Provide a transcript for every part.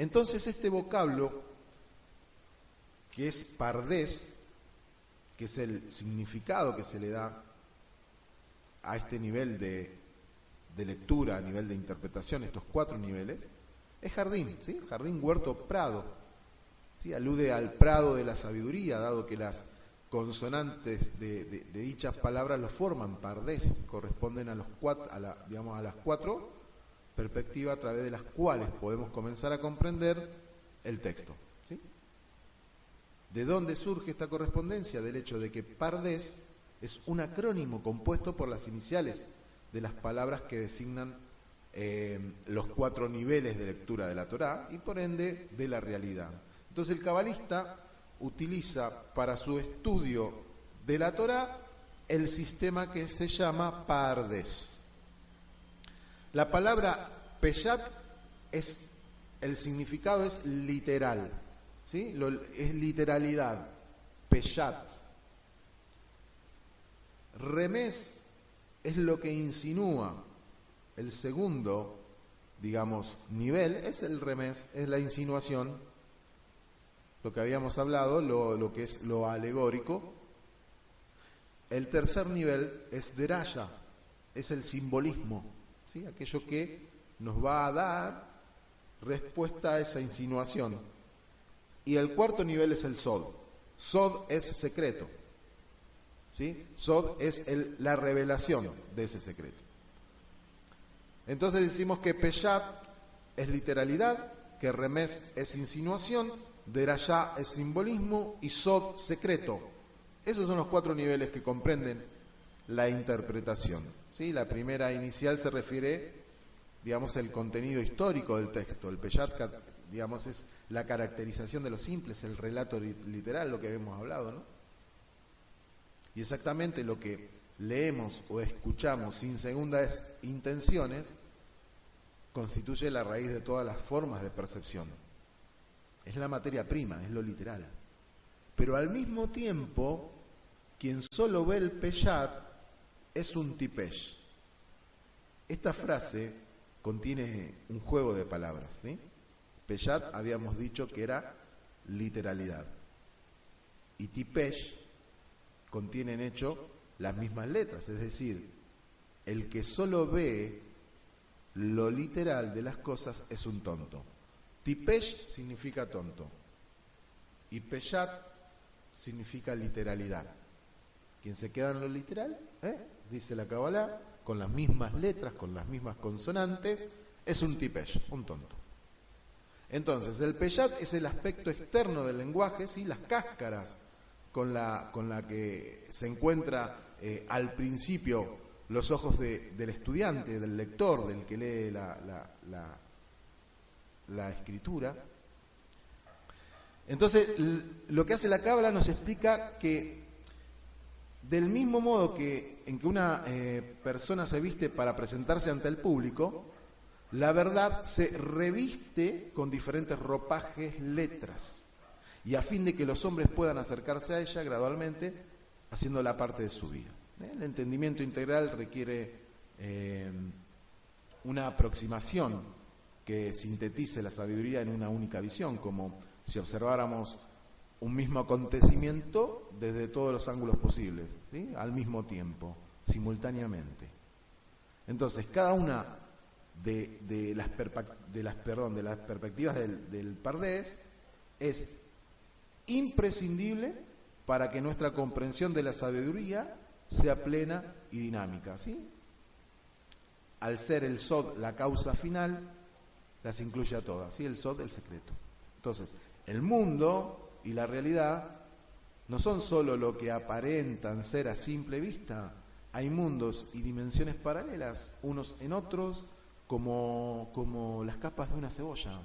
Entonces este vocablo, que es pardés, que es el significado que se le da a este nivel de lectura, a nivel de interpretación, estos 4 niveles, es jardín, ¿sí? Jardín, huerto, prado, ¿sí? Alude al prado de la sabiduría, dado que las consonantes de dichas palabras lo forman, pardés, corresponden a las 4 perspectivas a través de las cuales podemos comenzar a comprender el texto, ¿sí? ¿De dónde surge esta correspondencia? Del hecho de que pardés es un acrónimo compuesto por las iniciales de las palabras que designan los 4 niveles de lectura de la Torá y por ende de la realidad. Entonces el cabalista utiliza para su estudio de la Torá el sistema que se llama pardés. La palabra peshat el significado es literal, ¿sí? Es literalidad, peshat. Remés es lo que insinúa. El segundo, digamos, nivel es el remés, es la insinuación, lo que habíamos hablado, lo que es lo alegórico. El tercer nivel es deraya, es el simbolismo, ¿sí? Aquello que nos va a dar respuesta a esa insinuación. Y el cuarto nivel es el sod. Sod es secreto, ¿sí? Sod es la revelación de ese secreto. Entonces decimos que peshat es literalidad, que remés es insinuación, derayá es simbolismo y sod secreto. Esos son los 4 niveles que comprenden la interpretación, ¿sí? La primera inicial se refiere, digamos, al contenido histórico del texto. El peshat, digamos, es la caracterización de lo simple, es el relato literal, lo que habíamos hablado, ¿no? Y exactamente lo que leemos o escuchamos sin segundas intenciones constituye la raíz de todas las formas de percepción. Es la materia prima, es lo literal. Pero al mismo tiempo, quien solo ve el peshat es un tipesh. Esta frase contiene un juego de palabras, ¿sí? Peshat habíamos dicho que era literalidad. Y tipesh contiene en hecho las mismas letras, es decir, el que solo ve lo literal de las cosas es un tonto. Tipesh significa tonto y peshat significa literalidad. Quien se queda en lo literal, dice la Kabbalah, con las mismas letras, con las mismas consonantes, es un tipesh, un tonto. Entonces, el peshat es el aspecto externo del lenguaje, ¿sí? Las cáscaras con la que se encuentra al principio los ojos del estudiante, del lector, del que lee la escritura. Entonces, lo que hace la Cábala nos explica que del mismo modo en que una persona se viste para presentarse ante el público, la verdad se reviste con diferentes ropajes, letras, y a fin de que los hombres puedan acercarse a ella gradualmente, haciéndola parte de su vida. El entendimiento integral requiere una aproximación que sintetice la sabiduría en una única visión, como si observáramos un mismo acontecimiento desde todos los ángulos posibles, ¿sí? Al mismo tiempo, simultáneamente. Entonces, cada una de las perspectivas del pardés es imprescindible para que nuestra comprensión de la sabiduría sea plena y dinámica, ¿sí? Al ser el sod la causa final, las incluye a todas, ¿sí? El sod, el secreto. Entonces, el mundo y la realidad no son solo lo que aparentan ser a simple vista. Hay mundos y dimensiones paralelas, unos en otros, como las capas de una cebolla.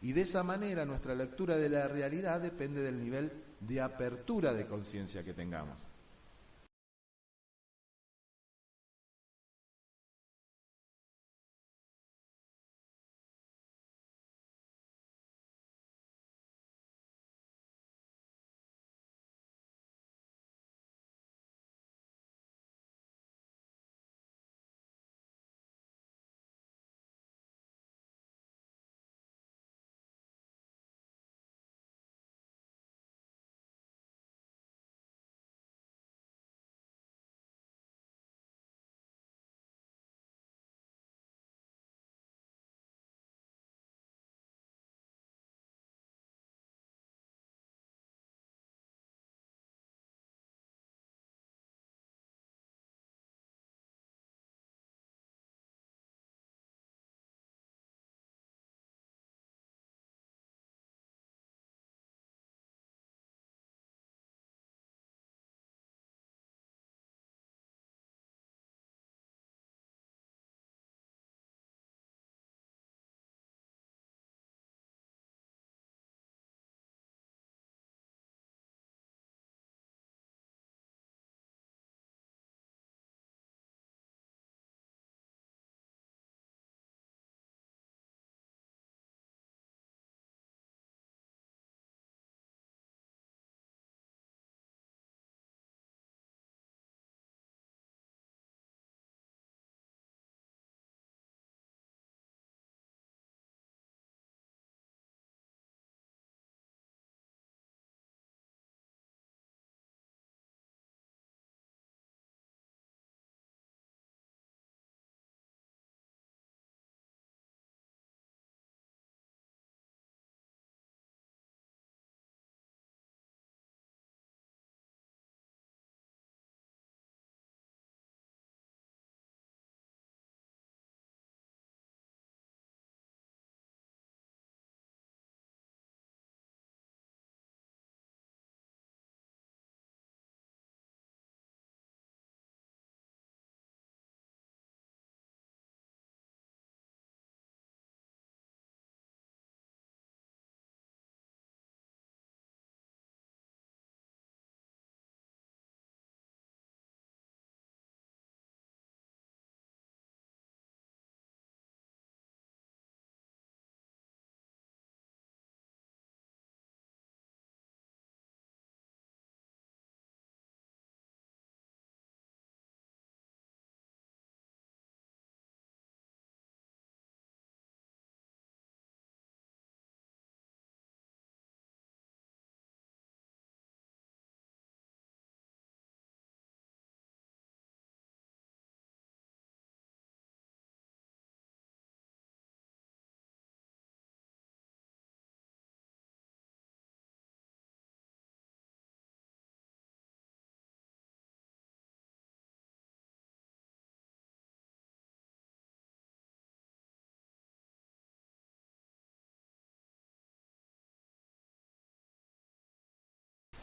Y de esa manera nuestra lectura de la realidad depende del nivel de apertura de conciencia que tengamos.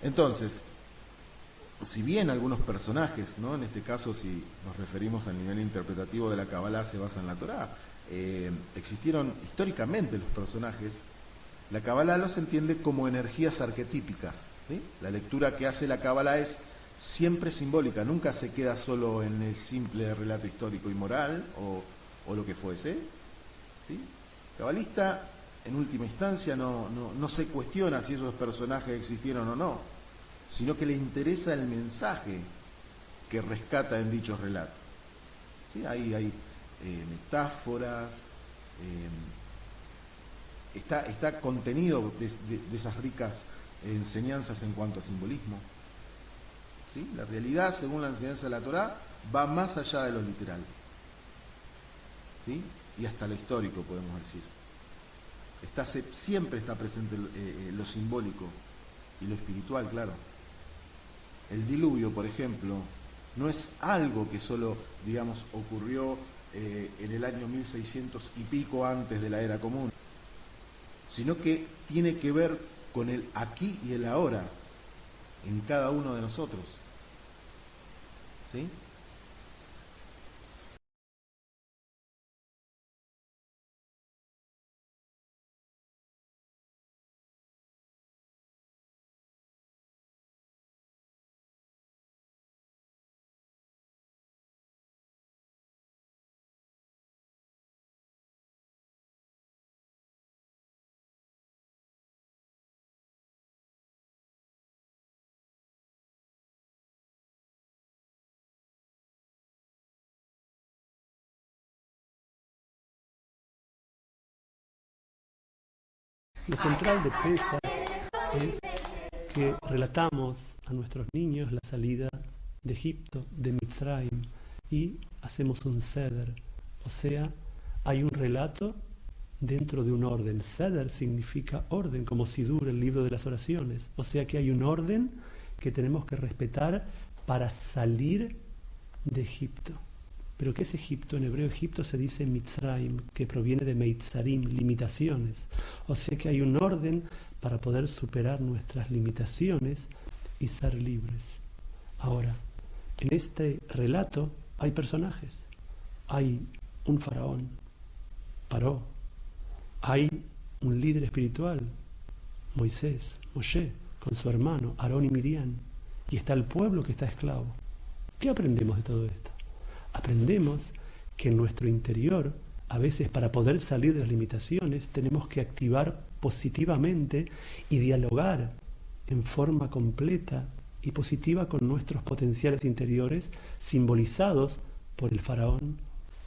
Entonces, si bien algunos personajes, ¿no?, en este caso si nos referimos al nivel interpretativo de la Kabbalah se basa en la Torá, existieron históricamente los personajes, la Kabbalah los entiende como energías arquetípicas, ¿sí? La lectura que hace la Kabbalah es siempre simbólica, nunca se queda solo en el simple relato histórico y moral o lo que fuese, ¿sí? El cabalista en última instancia no se cuestiona si esos personajes existieron o no, sino que le interesa el mensaje que rescata en dichos relatos, ¿sí? Hay metáforas, está contenido de esas ricas enseñanzas en cuanto a simbolismo, ¿sí? La realidad, según la enseñanza de la Torá, va más allá de lo literal, ¿sí? Y hasta lo histórico, podemos decir. Siempre está presente lo simbólico y lo espiritual, claro. El diluvio, por ejemplo, no es algo que solo, digamos, ocurrió en el año 1600 y pico antes de la era común, sino que tiene que ver con el aquí y el ahora en cada uno de nosotros, ¿sí? Lo central de Pesach es que relatamos a nuestros niños la salida de Egipto, de Mitzrayim, y hacemos un seder, o sea, hay un relato dentro de un orden. Seder significa orden, como Sidur, el libro de las oraciones, o sea que hay un orden que tenemos que respetar para salir de Egipto. ¿Pero qué es Egipto? En hebreo Egipto se dice Mitzrayim, que proviene de Meitzarim, limitaciones. O sea que hay un orden para poder superar nuestras limitaciones y ser libres. Ahora, en este relato hay personajes. Hay un faraón, Paró. Hay un líder espiritual, Moisés, Moshe, con su hermano, Aarón y Miriam. Y está el pueblo que está esclavo. ¿Qué aprendemos de todo esto? Aprendemos que en nuestro interior, a veces para poder salir de las limitaciones, tenemos que activar positivamente y dialogar en forma completa y positiva con nuestros potenciales interiores, simbolizados por el faraón,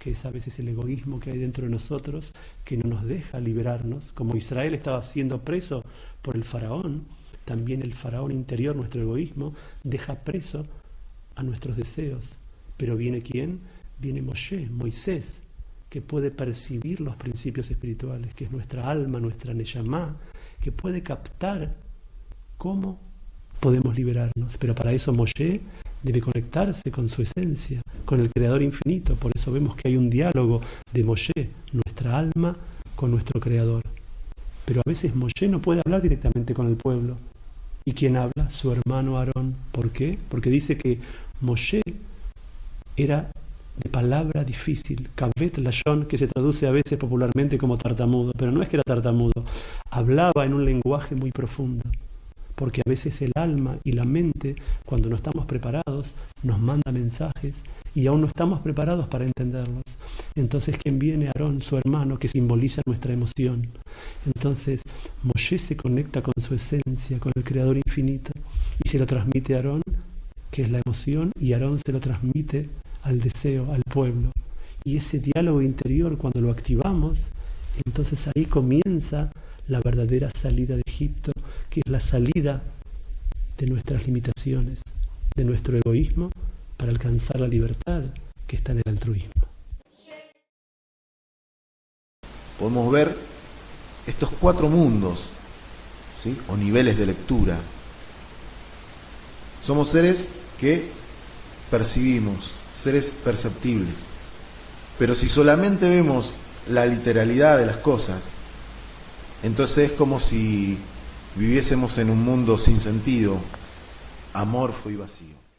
que es a veces el egoísmo que hay dentro de nosotros, que no nos deja liberarnos. Como Israel estaba siendo preso por el faraón, también el faraón interior, nuestro egoísmo, deja preso a nuestros deseos. Pero viene ¿quién? Viene Moshe, Moisés, que puede percibir los principios espirituales, que es nuestra alma, nuestra neyamá, que puede captar cómo podemos liberarnos. Pero para eso Moshe debe conectarse con su esencia, con el Creador infinito. Por eso vemos que hay un diálogo de Moshe, nuestra alma, con nuestro Creador. Pero a veces Moshe no puede hablar directamente con el pueblo. ¿Y quién habla? Su hermano Aarón. ¿Por qué? Porque dice que Moshe era de palabra difícil, kavet lashon, que se traduce a veces popularmente como tartamudo, pero no es que era tartamudo, hablaba en un lenguaje muy profundo, porque a veces el alma y la mente, cuando no estamos preparados, nos manda mensajes y aún no estamos preparados para entenderlos. Entonces, ¿quién viene? Aarón, su hermano, que simboliza nuestra emoción. Entonces, Moshe se conecta con su esencia, con el Creador infinito, y se lo transmite a Aarón, que es la emoción, y Aarón se lo transmite al deseo, al pueblo. Y ese diálogo interior, cuando lo activamos, entonces ahí comienza la verdadera salida de Egipto, que es la salida de nuestras limitaciones, de nuestro egoísmo, para alcanzar la libertad que está en el altruismo. Podemos ver estos 4 mundos, ¿sí?, o niveles de lectura. Somos seres que percibimos, seres perceptibles. Pero si solamente vemos la literalidad de las cosas, entonces es como si viviésemos en un mundo sin sentido, amorfo y vacío.